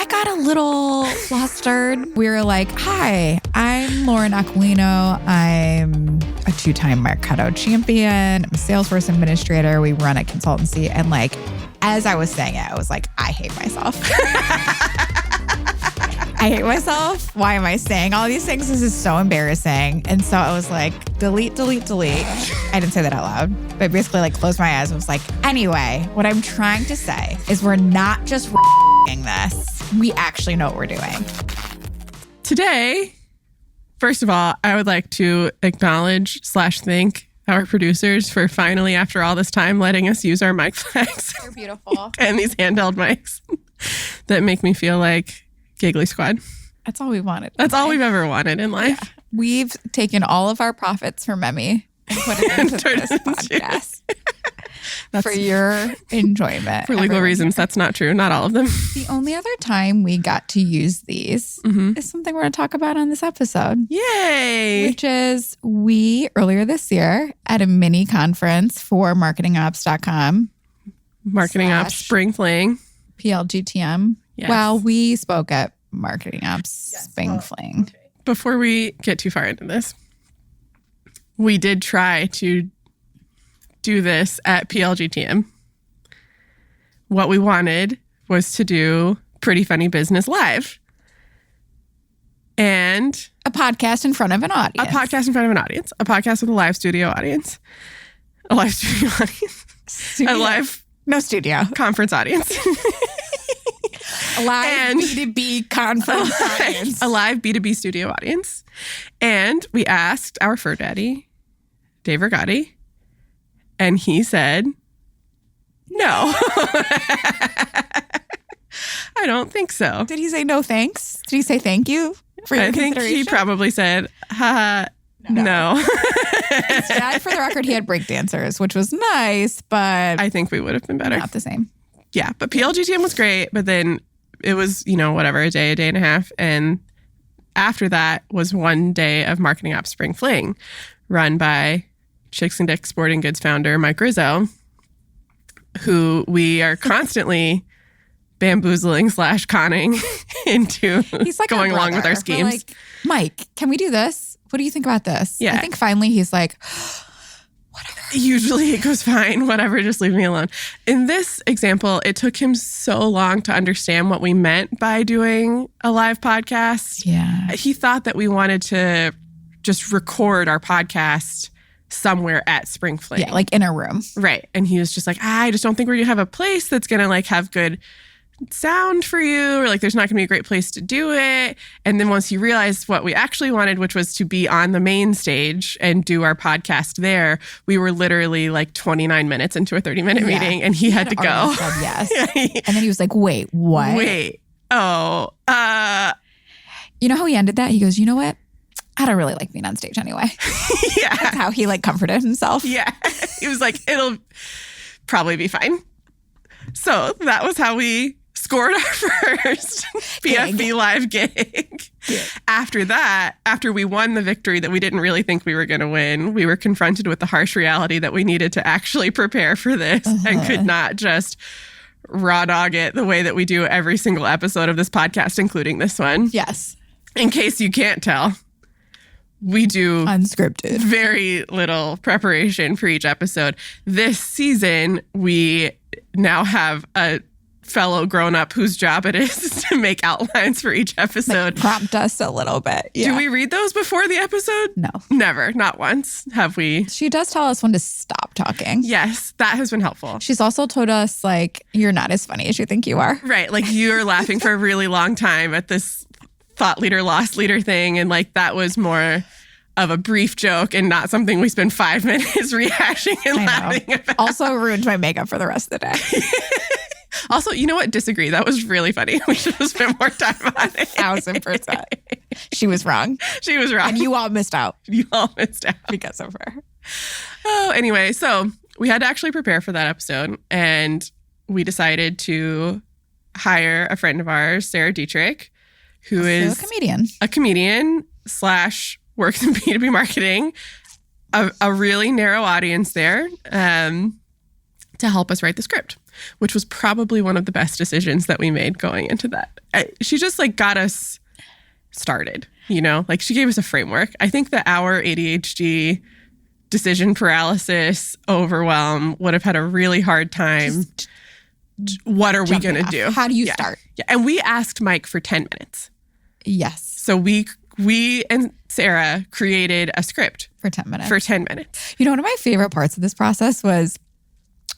I got a little flustered. We were like, hi, I'm Lauren Aquino. I'm a 2-time Marketing champion. I'm a Salesforce administrator. We run a consultancy. And like, as I was saying it, I was like, I hate myself. I hate myself. Why am I saying all these things? This is so embarrassing. And so I was like, delete. I didn't say that out loud, but I basically like closed my eyes and was like, anyway, what I'm trying to say is we're not just this. We actually know what we're doing. Today, first of all, I would like to acknowledge / thank our producers for finally, after all this time, letting us use our mic flags. You're beautiful. And these handheld mics that make me feel like Giggly Squad. That's all we wanted. That's all we've ever wanted in life. Yeah. We've taken all of our profits from Emmy and put it into this podcast. For your enjoyment. For legal reasons, that's not true. Not all of them. The only other time we got to use these is something we're going to talk about on this episode. Yay! Which is we, earlier this year, at a mini conference for marketingops.com. Marketing Ops Spring Fling. PLGTM. Yes. Well, we spoke at Marketing Ops Spring Fling. Okay. Before we get too far into this, we did try to do this at PLGTM. What we wanted was to do Pretty Funny Business live. And a podcast in front of an audience. A podcast in front of an audience. A podcast with a live studio audience. A live studio audience. Studio. A live studio. Conference audience. A live B2B conference audience. A live B2B studio audience. And we asked our fur daddy, Dave Rigotti, and he said, no. I don't think so. Did he say no thanks? Did he say thank you for your consideration? I think he probably said, no. Instead, for the record, he had break dancers, which was nice, but I think we would have been better. Not the same. Yeah, but PLGTM was great, but then it was, a day and a half. And after that was one day of Marketing Ops Spring Fling, run by Chicks and Dick Sporting Goods founder Mike Rizzo, who we are constantly bamboozling / conning into he's like going along with our schemes. We're like, Mike, can we do this? What do you think about this? Yeah. I think finally he's like, whatever. Usually it goes fine, whatever, just leave me alone. In this example, it took him so long to understand what we meant by doing a live podcast. Yeah. He thought that we wanted to just record our podcast somewhere at Spring Fling. Yeah, like in a room. Right. And he was just like, I just don't think we're going to have a place that's going to like have good sound for you, or like there's not going to be a great place to do it. And then once he realized what we actually wanted, which was to be on the main stage and do our podcast there, we were literally like 29 minutes into a 30-minute meeting and he had to go. Said yes. And then he was like, wait, what? Oh, you know how he ended that? He goes, you know what? I don't really like being on stage anyway. Yeah. That's how he like comforted himself. Yeah. He was like, it'll probably be fine. So that was how we scored our first PFB live gig. Yeah. After that, after we won the victory that we didn't really think we were going to win, we were confronted with the harsh reality that we needed to actually prepare for this and could not just raw dog it the way that we do every single episode of this podcast, including this one. Yes. In case you can't tell, we do unscripted, very little preparation for each episode. This season, we now have a fellow grown-up whose job it is to make outlines for each episode. Like prompt us a little bit. Yeah. Do we read those before the episode? No. Never. Not once have we. She does tell us when to stop talking. Yes, that has been helpful. She's also told us, like, you're not as funny as you think you are. Right. Like, you're laughing for a really long time at this thought leader, lost leader thing. And, like, that was more of a brief joke and not something we spend 5 minutes rehashing and laughing about. Also ruined my makeup for the rest of the day. Also, you know what? Disagree. That was really funny. We should have spent more time on it. 1,000%. She was wrong. She was wrong. And you all missed out. You all missed out. Because of her. Oh, anyway. So we had to actually prepare for that episode. And we decided to hire a friend of ours, Sarah Dietrich, who is a comedian / works in B2B marketing, a really narrow audience there to help us write the script. which was probably one of the best decisions that we made going into that. She just like got us started, you know, like she gave us a framework. I think that our ADHD decision paralysis overwhelm would have had a really hard time. What are we going to do? How do you start? Yeah. And we asked Mike for 10 minutes. Yes. So we and Sarah created a script For 10 minutes. For 10 minutes. You know, one of my favorite parts of this process was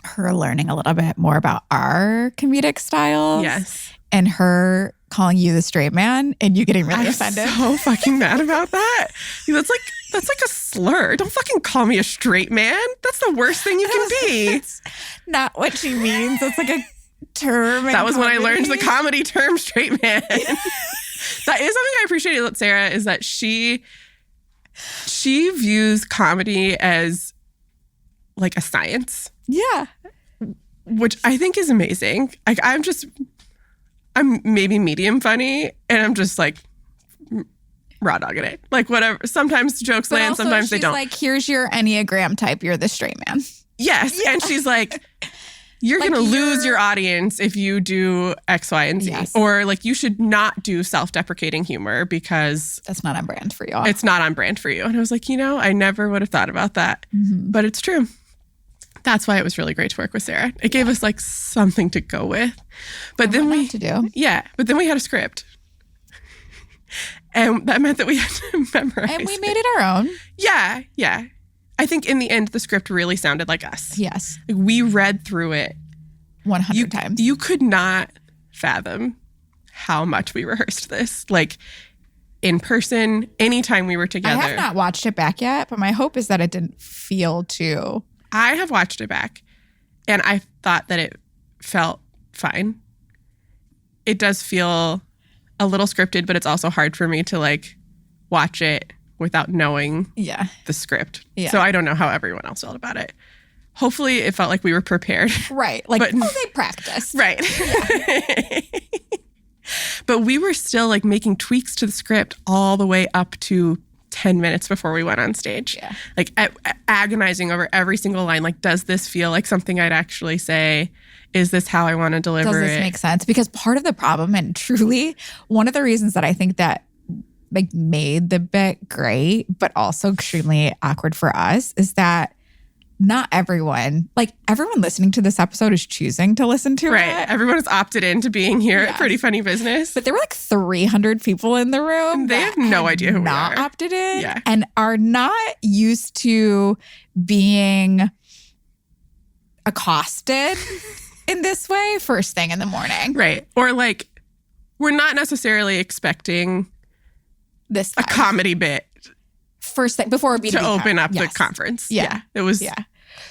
her learning a little bit more about our comedic styles. Yes. And her calling you the straight man and you getting really offended. I'm so fucking mad about that. That's like a slur. Don't fucking call me a straight man. That's the worst thing you can be. That's not what she means. It's like a term. That was when I learned the comedy term straight man. That is something I appreciate about Sarah, is that she views comedy as like a science. Yeah. Which I think is amazing. Like I'm maybe medium funny and I'm just like raw dogging it. Like whatever. Sometimes jokes land, sometimes they don't. Like, here's your Enneagram type. You're the straight man. Yes. Yeah. And she's like, you're Like going to lose your audience if you do X, Y, and Z. Yes. Or like you should not do self-deprecating humor because That's not on brand for you. it's not on brand for you. And I was like, you know, I never would have thought about that. Mm-hmm. But it's true. That's why it was really great to work with Sarah. It gave us like something to go with. But then we to do. Yeah. But then we had a script. And that meant that we had to memorize. And we made it our own. Yeah. Yeah. I think in the end, the script really sounded like us. Yes. Like we read through it 100 times. You could not fathom how much we rehearsed this. Like in person, anytime we were together. I have not watched it back yet, but my hope is that it didn't feel too... I have watched it back and I thought that it felt fine. It does feel a little scripted, but it's also hard for me to like watch it without knowing the script. Yeah. So I don't know how everyone else felt about it. Hopefully it felt like we were prepared. Right. Like, they practiced. Right. Yeah. But we were still like making tweaks to the script all the way up to 10 minutes before we went on stage. Yeah. Like agonizing over every single line. Like, does this feel like something I'd actually say? Is this how I want to deliver it? Does this make sense? Because part of the problem, and truly one of the reasons that I think that like made the bit great, but also extremely awkward for us, is that not everyone listening to this episode is choosing to listen to it. Right. Everyone has opted into being here at Pretty Funny Business. But there were like 300 people in the room. They have no idea who we not are. Opted in. Yeah. And are not used to being accosted in this way first thing in the morning. Right. Or like, we're not necessarily expecting This a comedy bit first thing before we to open up the conference. Yeah. It was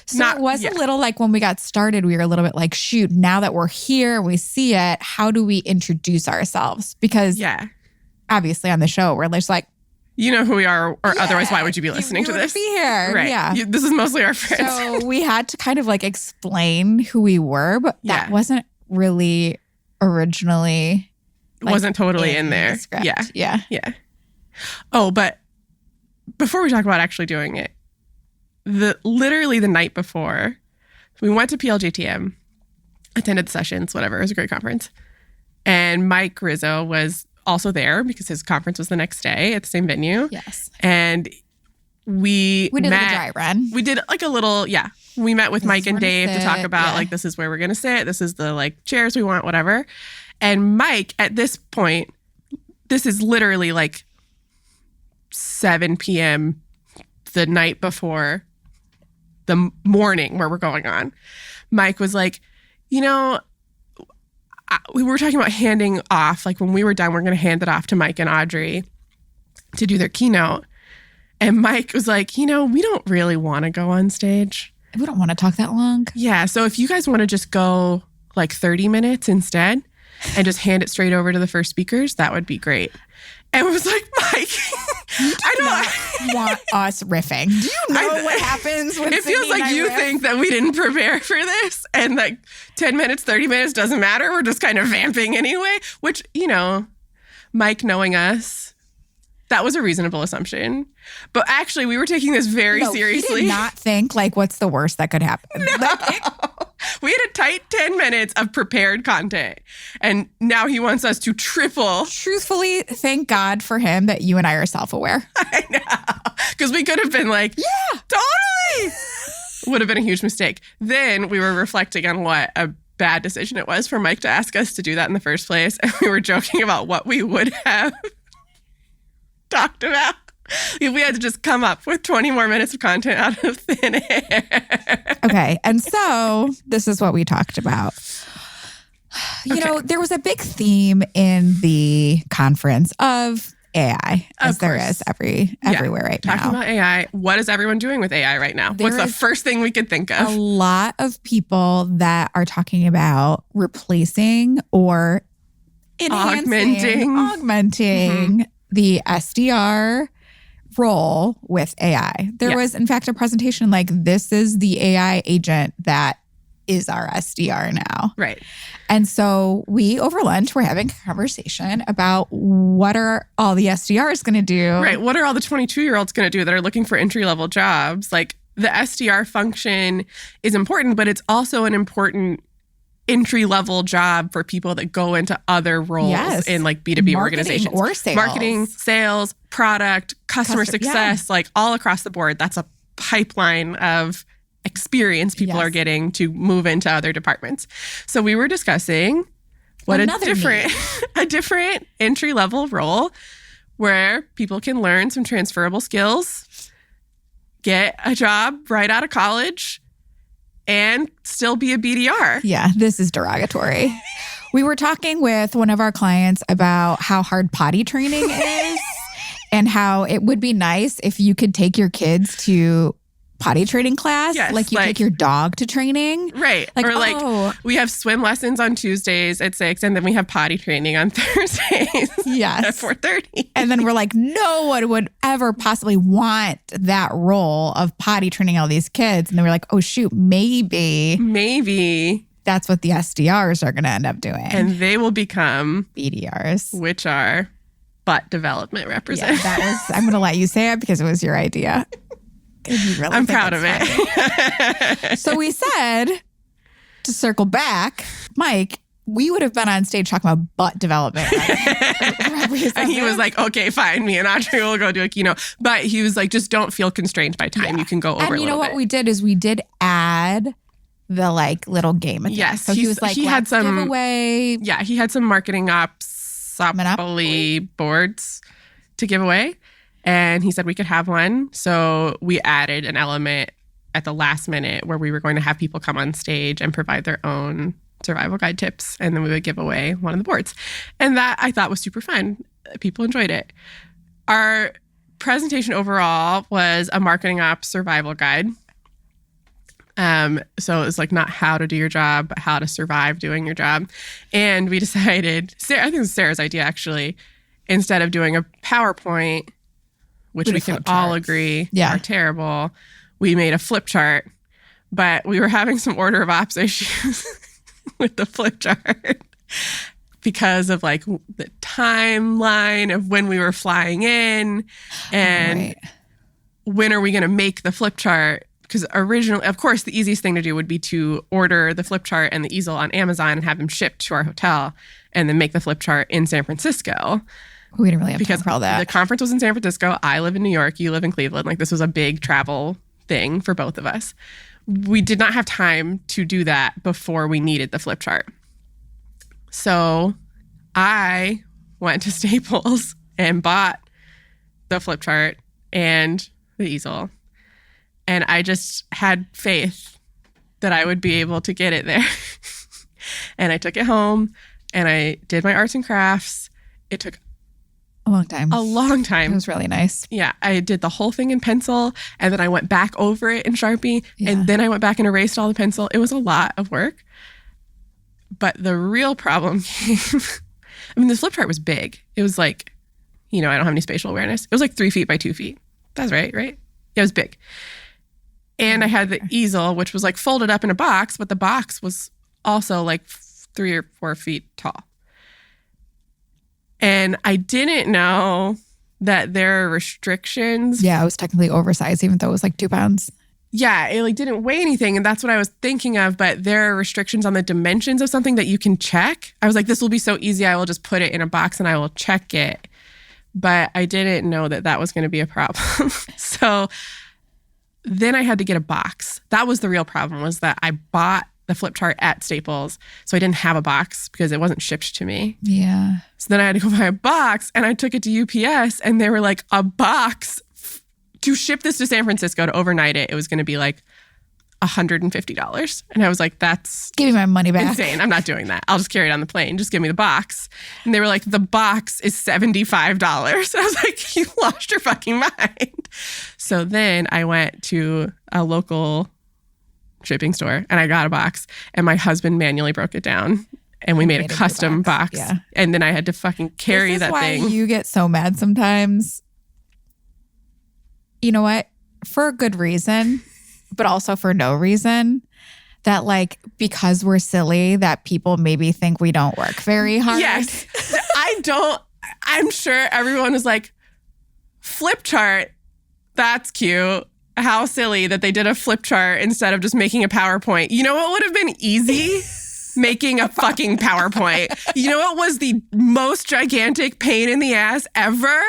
So it was a little like when we got started, we were a little bit like, shoot, now that we're here, we see it, how do we introduce ourselves? Because obviously on the show, we're just like, you know who we are, or otherwise, why would you be listening to this? Be here. Right. Yeah. This is mostly our friends. So we had to kind of like explain who we were, but that wasn't really originally. Like, wasn't totally in there. The yeah. Oh, but before we talk about actually doing it, literally the night before, we went to PLJTM, attended the sessions, whatever. It was a great conference. And Mike Rizzo was also there because his conference was the next day at the same venue. Yes. And we did like a dry run. We did like a little, we met with Mike and Dave to talk about like, this is where we're going to sit. This is the like chairs we want, whatever. And Mike, at this point, this is literally like 7 p.m. the night before the morning where we're going on. Mike was like, you know, we were talking about handing off, like when we were done, we're going to hand it off to Mike and Audrey to do their keynote. And Mike was like, you know, we don't really want to go on stage. We don't want to talk that long. Yeah. So if you guys want to just go like 30 minutes instead and just hand it straight over to the first speakers, that would be great. And it was like, Mike, I don't want us riffing. Do you know what happens when it feels like you think that we didn't prepare for this and like 10 minutes, 30 minutes doesn't matter. We're just kind of vamping anyway, which, you know, Mike knowing us, That was a reasonable assumption. But actually, we were taking this very seriously. He did not think, like, what's the worst that could happen? No. We had a tight 10 minutes of prepared content. And now he wants us to triple. Truthfully, thank God for him that you and I are self-aware. I know. Because we could have been like, yeah, totally. Would have been a huge mistake. Then we were reflecting on what a bad decision it was for Mike to ask us to do that in the first place. And we were joking about what we would have talked about if we had to just come up with 20 more minutes of content out of thin air. Okay. And so this is what we talked about. You know, there was a big theme in the conference of AI, as there is everywhere right now. Talking about AI, what is everyone doing with AI right now? What's the first thing we could think of? A lot of people that are talking about replacing or augmenting the SDR role with AI. There was, in fact, a presentation like, this is the AI agent that is our SDR now. Right. And so we, over lunch, we're having a conversation about what are all the SDRs going to do. Right. What are all the 22-year-olds going to do that are looking for entry-level jobs? Like, the SDR function is important, but it's also an important entry-level job for people that go into other roles in like B2B organizations. Or sales. Marketing, sales, product, customer success, like all across the board. That's a pipeline of experience people are getting to move into other departments. So we were discussing what a different entry-level role where people can learn some transferable skills, get a job right out of college, and still be a BDR. Yeah, this is derogatory. We were talking with one of our clients about how hard potty training is and how it would be nice if you could take your kids to potty training class, like you take your dog to training. Right. Like, or we have swim lessons on Tuesdays at 6, and then we have potty training on Thursdays at 4:30. And then we're like, no one would ever possibly want that role of potty training all these kids. And then we're like, oh, shoot, maybe that's what the SDRs are going to end up doing. And they will become BDRs, which are butt development representatives. I'm going to let you say it because it was your idea. Really I'm proud of it. So we said, to circle back, Mike, we would have been on stage talking about butt development. And he was like, okay, fine. Me and Audrey will go do a keynote. But he was like, just don't feel constrained by time. You can go over a little bit. And you know what we did is we did add the like little game. Yes. So he was like, he had some giveaway. Yeah. He had some marketing ops boards to give away. And he said we could have one. So we added an element at the last minute where we were going to have people come on stage and provide their own survival guide tips. And then we would give away one of the boards. And that I thought was super fun. People enjoyed it. Our presentation overall was a marketing ops survival guide. So it was like not how to do your job, but how to survive doing your job. And we decided, I think it was Sarah's idea actually, instead of doing a PowerPoint, which we can all agree are terrible, we made a flip chart. But we were having some order of ops issues with the flip chart because of like the timeline of when we were flying in and when are we going to make the flip chart. Because originally, of course, the easiest thing to do would be to order the flip chart and the easel on Amazon and have them shipped to our hotel and then make the flip chart in San Francisco. We didn't really have time for all that. The conference was in San Francisco. I live in New York. You live in Cleveland. Like, this was a big travel thing for both of us. We did not have time to do that before we needed the flip chart. So I went to Staples and bought the flip chart and the easel. And I just had faith that I would be able to get it there. And I took it home and I did my arts and crafts. It took a long time. It was really nice. Yeah. I did the whole thing in pencil and then I went back over it in Sharpie and then I went back and erased all the pencil. It was a lot of work. But the real problem came, I mean, the flip chart was big. It was like, I don't have any spatial awareness. It was like 3 feet by 2 feet. That's right? Yeah, it was big. And I had the easel, which was like folded up in a box, but the box was also like 3 or 4 feet tall. And I didn't know that there are restrictions. Yeah, it was technically oversized, even though it was like 2 pounds. Yeah, it like didn't weigh anything. And that's what I was thinking of. But there are restrictions on the dimensions of something that you can check. I was like, this will be so easy. I will just put it in a box and I will check it. But I didn't know that that was going to be a problem. So then I had to get a box. That was the real problem, was that I bought the flip chart at Staples. So I didn't have a box because it wasn't shipped to me. Yeah. So then I had to go buy a box, and I took it to UPS, and they were like, a box to ship this to San Francisco to overnight it. It was going to be like $150. And I was like, that's give me my money back. Insane. I'm not doing that. I'll just carry it on the plane. Just give me the box. And they were like, the box is $75. I was like, you lost your fucking mind. So then I went to a local shipping store and I got a box, and my husband manually broke it down, and we made a custom box. Yeah. And then I had to fucking carry that thing. This is why you get so mad sometimes. You know what? For a good reason, but also for no reason. That like, because we're silly, that people maybe think we don't work very hard. Yes. I'm sure everyone was like, flip chart, that's cute. How silly that they did a flip chart instead of just making a PowerPoint. You know what would have been easy? Making a fucking PowerPoint. You know what was the most gigantic pain in the ass ever?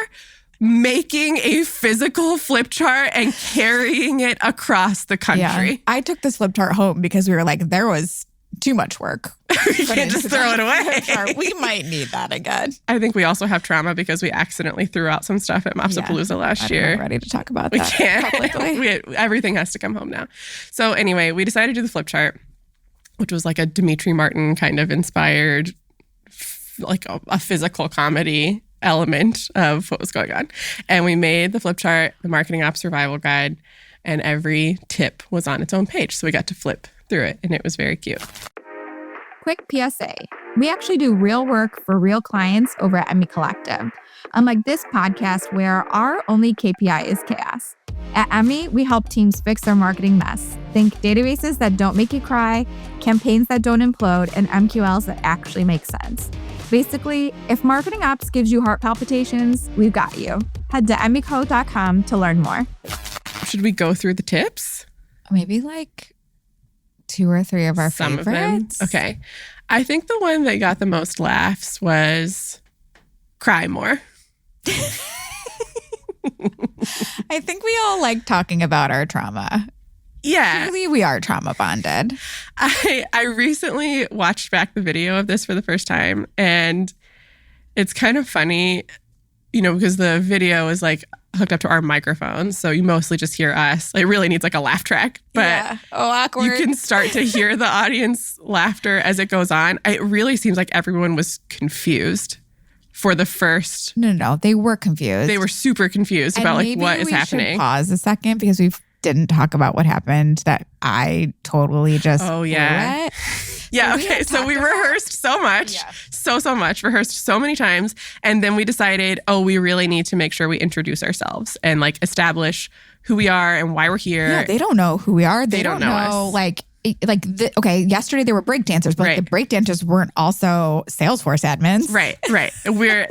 Making a physical flip chart and carrying it across the country. Yeah. I took this flip chart home because we were like, there was too much work. You can't just throw it away. We might need that again. I think we also have trauma because we accidentally threw out some stuff at Mopsapalooza last year. I'm not ready to talk about we that can't. publicly. Everything has to come home now. So anyway, we decided to do the flip chart, which was like a Dimitri Martin kind of inspired, like a physical comedy element of what was going on. And we made the flip chart, the Marketing Ops Survival Guide, and every tip was on its own page. So we got to flip through it, and it was very cute. Quick PSA. We actually do real work for real clients over at Emmy Collective. Unlike this podcast where our only KPI is chaos. At Emmy, we help teams fix their marketing mess. Think databases that don't make you cry, campaigns that don't implode, and MQLs that actually make sense. Basically, if marketing ops gives you heart palpitations, we've got you. Head to emmyco.com to learn more. Should we go through the tips? Maybe like 2 or 3 of our Some favorites. Of them. Okay. I think the one that got the most laughs was cry more. I think we all like talking about our trauma. Yeah. Clearly, we are trauma bonded. I recently watched back the video of this for the first time, and it's kind of funny, you know, because the video is like hooked up to our microphones, so you mostly just hear us. It really needs like a laugh track, but yeah. Oh, awkward. You can start to hear the audience laughter as it goes on. It really seems like everyone was confused for the first. No, they were confused. They were super confused about like what is happening. Should pause a second because we didn't talk about what happened that I totally just. Oh yeah. Yeah, okay. So we rehearsed so much, so much, rehearsed so many times. And then we decided, we really need to make sure we introduce ourselves and like establish who we are and why we're here. Yeah, they don't know who we are. They don't know us. Okay, yesterday they were breakdancers, but the breakdancers weren't also Salesforce admins. Right.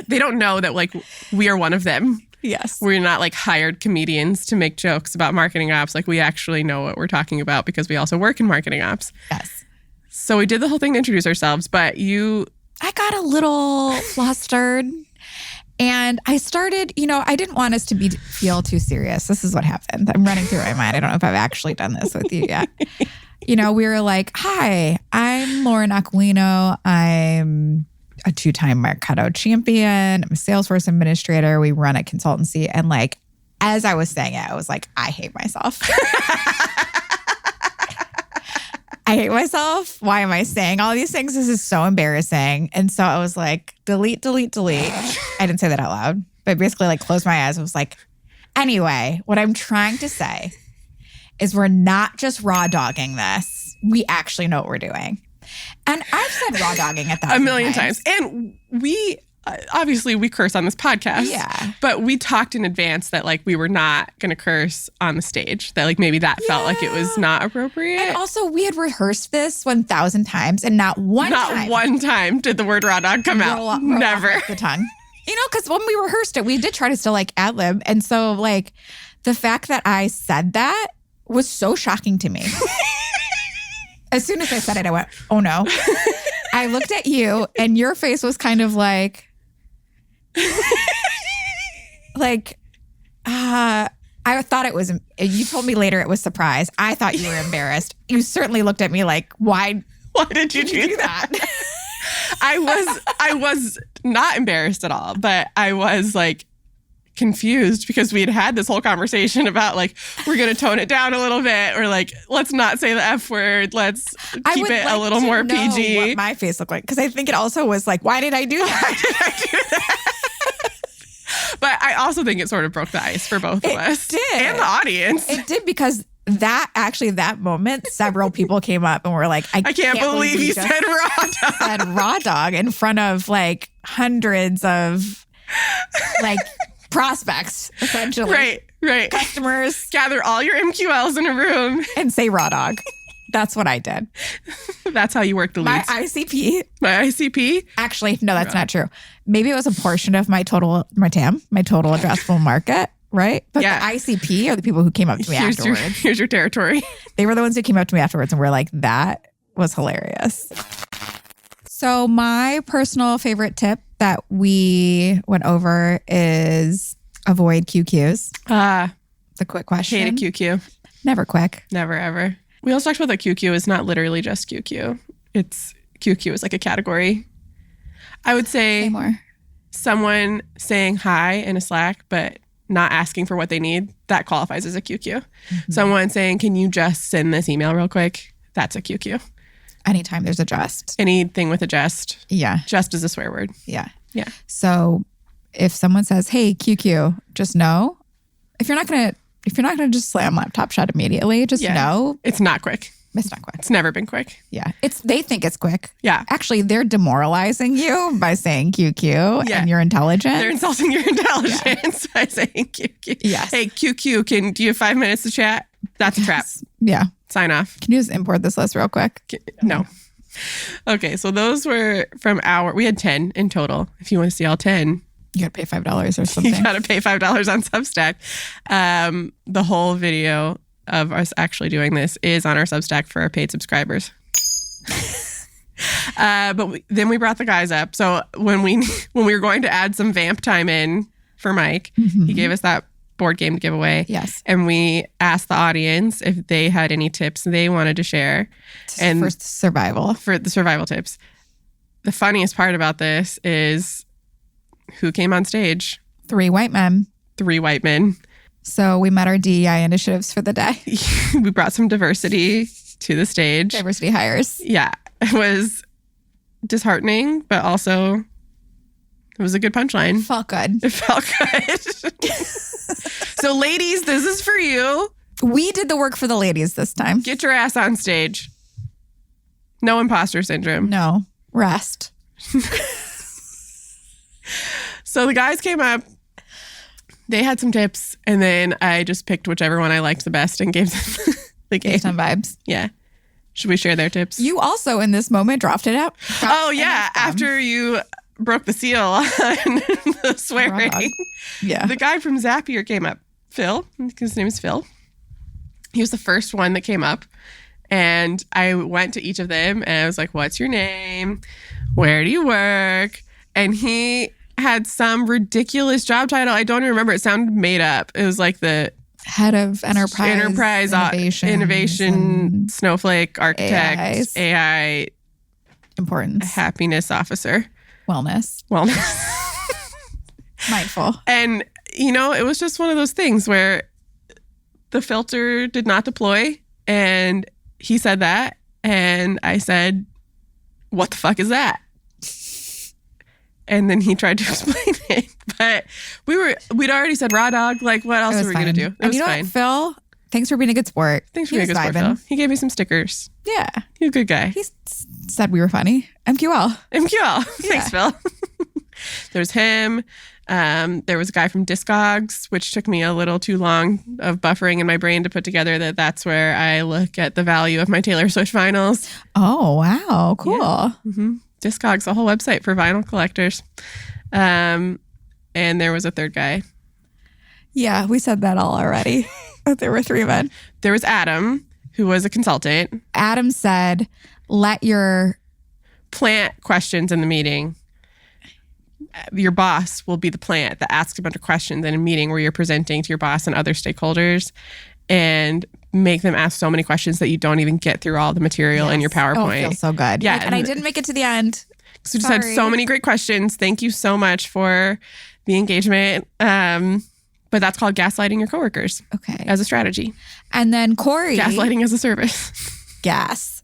They don't know that like we are one of them. Yes. We're not like hired comedians to make jokes about marketing ops. Like we actually know what we're talking about because we also work in marketing ops. Yes. So we did the whole thing to introduce ourselves, but I got a little flustered and I started, I didn't want us to feel too serious. This is what happened. I'm running through my mind. I don't know if I've actually done this with you yet. We were like, hi, I'm Lauren Aquino. I'm a 2-time Marketo champion. I'm a Salesforce administrator. We run a consultancy. And like, as I was saying it, I was like, I hate myself. I hate myself. Why am I saying all these things? This is so embarrassing. And so I was like, delete. I didn't say that out loud, but basically like closed my eyes. I was like, anyway, what I'm trying to say is we're not just raw dogging this. We actually know what we're doing. And I've said raw dogging at that a million times. And we obviously we curse on this podcast. Yeah. But we talked in advance that like we were not going to curse on the stage. That like maybe that felt like it was not appropriate. And also we had rehearsed this 1,000 times and not one time did the word raw dog come out. Roll Never. off the tongue. because when we rehearsed it, we did try to still like ad lib. And so like the fact that I said that was so shocking to me. As soon as I said it, I went, oh no. I looked at you and your face was kind of like, I thought it was, you told me later it was surprise. I thought you were embarrassed. You certainly looked at me like, why did you do that? I was not embarrassed at all, but I was like confused because we had this whole conversation about like, we're going to tone it down a little bit, or like, let's not say the F word. Let's keep it a little more PG. What my face looked like. Because I think it also was like, why did I do that? But I also think it sort of broke the ice for both of us. It did. And the audience. It did, because that moment, several people came up and were like, I can't believe you said raw dog. Said raw dog in front of like hundreds of like prospects, essentially. Right. Customers. Gather all your MQLs in a room. And say raw dog. That's what I did. That's how you work the leads. My ICP? Actually, no, that's not true. Maybe it was a portion of my total addressable market, right? But the ICP are the people who came up to me afterwards. Here's your territory. They were the ones who came up to me afterwards and were like, that was hilarious. So my personal favorite tip that we went over is avoid QQs. The quick question. Hate a QQ. Never quick. Never, ever. We also talked about that QQ is not literally just QQ. It's QQ is like a category. I would say someone saying hi in a Slack, but not asking for what they need, that qualifies as a QQ. Mm-hmm. Someone saying, can you just send this email real quick? That's a QQ. Anytime there's a just. Anything with a just. Yeah. Just is a swear word. Yeah. Yeah. So if someone says, hey, QQ, just know, if you're not going to just slam laptop shut immediately, just know. It's not quick. It's not quick. It's never been quick. Yeah. They think it's quick. Yeah. Actually, they're demoralizing you by saying QQ and you're intelligent. They're insulting your intelligence by saying QQ. Yes. Hey, QQ, do you have 5 minutes to chat? That's a trap. Yeah. Sign off. Can you just import this list real quick? No. Okay. So those were we had 10 in total. If you want to see all 10. You got to pay $5 or something. You got to pay $5 on Substack. The whole video of us actually doing this is on our Substack for our paid subscribers. But then we brought the guys up. So when we were going to add some vamp time in for Mike, he gave us that board game to give away. Yes. And we asked the audience if they had any tips they wanted to share. And for survival. For the survival tips. The funniest part about this is who came on stage? 3 white men. 3 white men. So we met our DEI initiatives for the day. We brought some diversity to the stage. Diversity hires. Yeah. It was disheartening, but also it was a good punchline. Felt good. It felt good. So ladies, this is for you. We did the work for the ladies this time. Get your ass on stage. No imposter syndrome. No. Rest. So the guys came up. They had some tips, and then I just picked whichever one I liked the best and gave them the game. Based on vibes. Yeah. Should we share their tips? You also, in this moment, dropped it out. Oh, yeah. After you broke the seal on the swearing. Yeah. The guy from Zapier came up. Phil. His name is Phil. He was the first one that came up. And I went to each of them, and I was like, what's your name? Where do you work? And he had some ridiculous job title. I don't even remember. It sounded made up. It was like the head of enterprise innovation Snowflake architect, AI importance, happiness officer, wellness, mindful. And it was just one of those things where the filter did not deploy, and he said that, and I said, "What the fuck is that?" And then he tried to explain it, but we'd already said raw dog. Like, what else were we going to do? It was fine. What, Phil? Thanks for being a good sport. Thanks for being a good sport, Phil. He gave me some stickers. Yeah. He's a good guy. He said we were funny. MQL. Yeah. Thanks, Phil. There's him. There was a guy from Discogs, which took me a little too long of buffering in my brain to put together that's where I look at the value of my Taylor Swift vinyls. Oh, wow. Cool. Yeah. Mm-hmm. Discogs, a whole website for vinyl collectors. and there was a third guy. Yeah, we said that all already. There were 3 men. There was Adam, who was a consultant. Adam said, let your plant questions in the meeting. Your boss will be the plant that asks a bunch of questions in a meeting where you're presenting to your boss and other stakeholders, and make them ask so many questions that you don't even get through all the material in your PowerPoint. Oh, it feels so good. Yeah. And I didn't make it to the end. So we just had so many great questions. Thank you so much for the engagement. But that's called gaslighting your coworkers. Okay. As a strategy. And then Corey. Gaslighting as a service. Gas.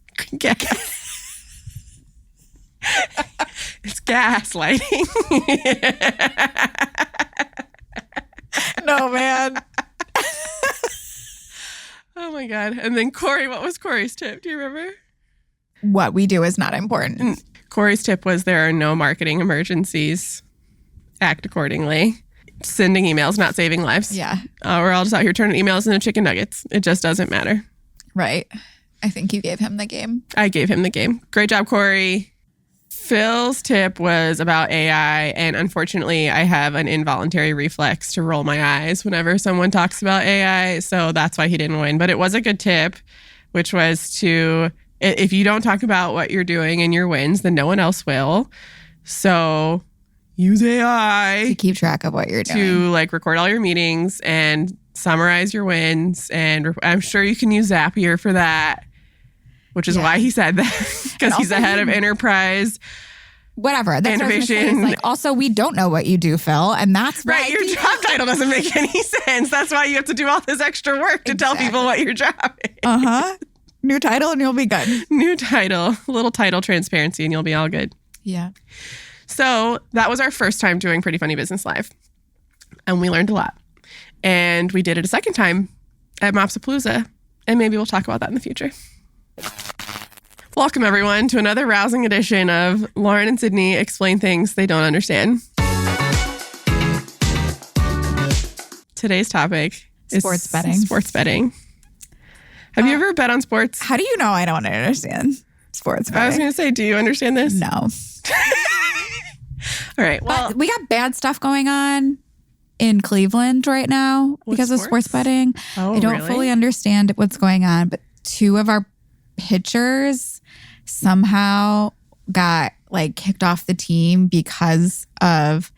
It's gaslighting. No, man. Oh my God. And then Corey, what was Corey's tip? Do you remember? What we do is not important. Corey's tip was there are no marketing emergencies. Act accordingly. Sending emails, not saving lives. Yeah. We're all just out here turning emails into chicken nuggets. It just doesn't matter. Right. I think you gave him the game. I gave him the game. Great job, Corey. Phil's tip was about AI, and unfortunately, I have an involuntary reflex to roll my eyes whenever someone talks about AI, so that's why he didn't win. But it was a good tip, which was to, if you don't talk about what you're doing in your wins, then no one else will. So use AI to keep track of what you're doing. To like record all your meetings and summarize your wins. And I'm sure you can use Zapier for that, which is why he said that, because he's the head of enterprise. Whatever. That's innovation. Like, also, we don't know what you do, Phil. And that's right. Your job title doesn't make any sense. That's why you have to do all this extra work to tell people what your job is. New title and you'll be good. New title. A little title transparency and you'll be all good. Yeah. So that was our first time doing Pretty Funny Business Live. And we learned a lot. And we did it a second time at Mopsapalooza. And maybe we'll talk about that in the future. Welcome, everyone, to another rousing edition of Lauren and Sydney Explain Things They Don't Understand. Today's topic is sports betting. Sports betting. Have you ever bet on sports? How do you know I don't understand sports betting? I was going to say, do you understand this? No. All right. Well, but we got bad stuff going on in Cleveland right now because of sports betting. Oh, I don't fully understand what's going on, but 2 of our pitchers somehow got like kicked off the team because of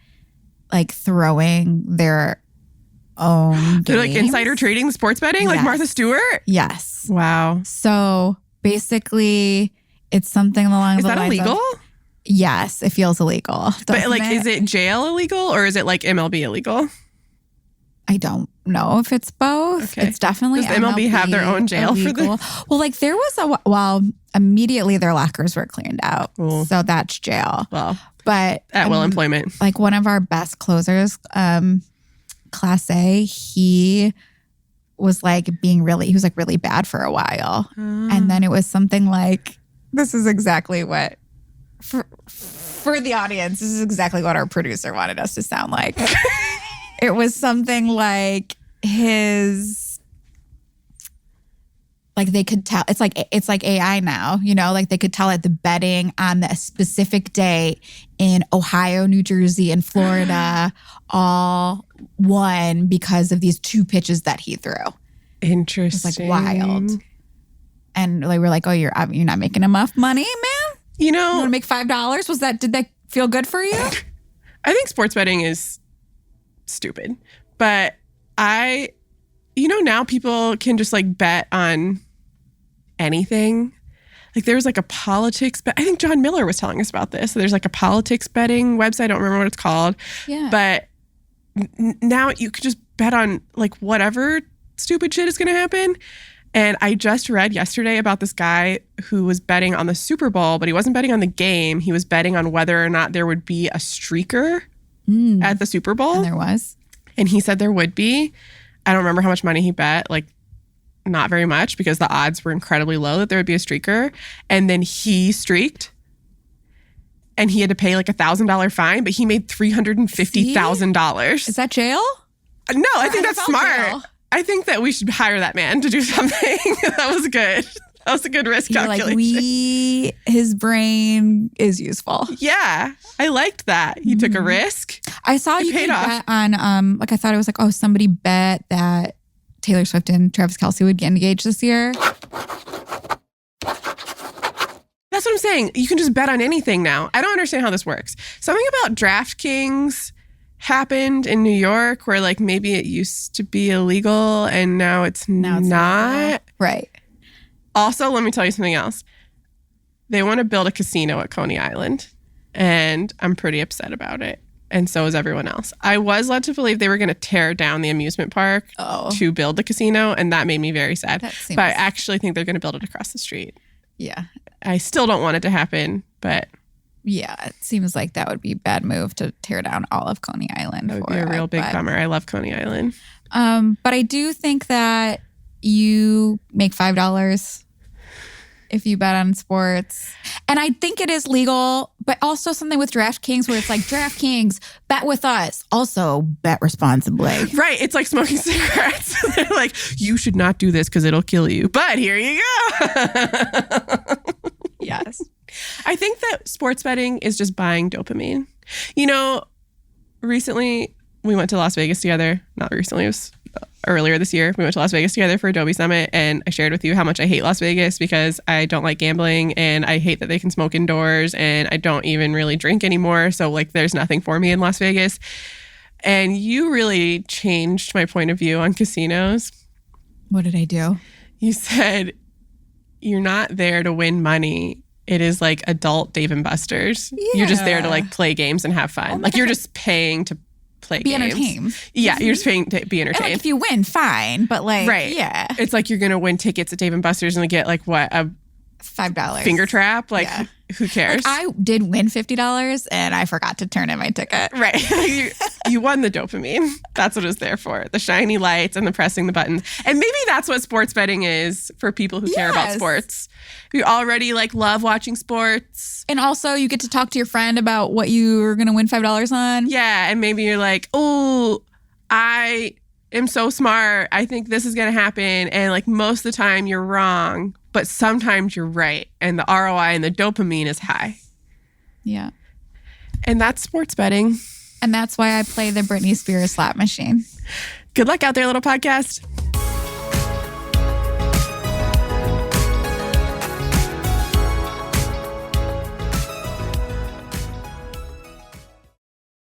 like throwing their own They're like insider trading sports betting, like Martha Stewart? Yes. Wow. So basically it's something along the lines of... Is that illegal? Yes, it feels illegal. But like, is it jail illegal or is it like MLB illegal? I don't know if it's both. Okay. It's definitely Does MLB have their own jail illegal. for this? Well, like there was immediately their lockers were cleaned out. Ooh. So that's jail. Well, but at will employment. Like one of our best closers, Class A, he was like he was like really bad for a while. And then it was something like, this is exactly what, for the audience, this is exactly what our producer wanted us to sound like. It was something like like they could tell, it's like AI now, you know, like they could tell at the betting on the specific day in Ohio, New Jersey, and Florida all won because of these 2 pitches that he threw. Interesting. It's like wild. And like we're like, oh, you're not making enough money, man? You know, you want to make $5? Did that feel good for you? I think sports betting is stupid, but now people can just like bet on anything. Like there was like a politics bet. I think John Miller was telling us about this. So there's like a politics betting website. I don't remember what it's called. Yeah. But now you could just bet on like whatever stupid shit is going to happen. And I just read yesterday about this guy who was betting on the Super Bowl, but he wasn't betting on the game. He was betting on whether or not there would be a streaker at the Super Bowl. And there was. And he said there would be. I don't remember how much money he bet, like not very much because the odds were incredibly low that there would be a streaker. And then he streaked and he had to pay like $1,000 fine, but he made $350,000. Is that jail? No, I think that's smart. Jail. I think that we should hire that man to do something. That was good. That was a good risk You're calculation. like, his brain is useful. Yeah, I liked that. You took a risk. I saw you paid off. bet on, like, I thought it was like, oh, somebody bet that Taylor Swift and Travis Kelce would get engaged this year. That's what I'm saying. You can just bet on anything now. I don't understand how this works. Something about DraftKings happened in New York where like maybe it used to be illegal and now it's not. Right. Also, let me tell you something else. They want to build a casino at Coney Island and I'm pretty upset about it. And so is everyone else. I was led to believe they were going to tear down the amusement park to build the casino, and that made me very sad. But I actually think they're going to build it across the street. Yeah. I still don't want it to happen, but... Yeah, it seems like that would be a bad move to tear down all of Coney Island. That would be a real big bummer. I love Coney Island. But I do think that you make $5 if you bet on sports. And I think it is legal, but also something with DraftKings where it's like, DraftKings, bet with us. Also, bet responsibly. Right. It's like smoking cigarettes. They're like, you should not do this because it'll kill you. But here you go. Yes. I think that sports betting is just buying dopamine. You know, recently we went to Las Vegas together. Not recently, it was earlier this year. We went to Las Vegas together for Adobe Summit, and I shared with you how much I hate Las Vegas because I don't like gambling and I hate that they can smoke indoors and I don't even really drink anymore. So like there's nothing for me in Las Vegas. And you really changed my point of view on casinos. What did I do? You said you're not there to win money. It is like adult Dave and Buster's. Yeah. You're just there to like play games and have fun. Like you're just paying to play games. Be entertained. Yeah, you're just paying to be entertained. Like if you win, fine. But like, right. Yeah. It's like you're going to win tickets at Dave and Buster's and get like what? A $5 finger trap? Like who cares? Like, I did win $50 and I forgot to turn in my ticket. Right. you won the dopamine. That's what it's there for. The shiny lights and the pressing the buttons. And maybe that's what sports betting is for people who care about sports. You already like love watching sports. And also you get to talk to your friend about what you're going to win $5 on. Yeah. And maybe you're like, oh, I am so smart. I think this is going to happen. And like most of the time you're wrong, but sometimes you're right. And the ROI and the dopamine is high. Yeah. And that's sports betting. And that's why I play the Britney Spears slot machine. Good luck out there, little podcast.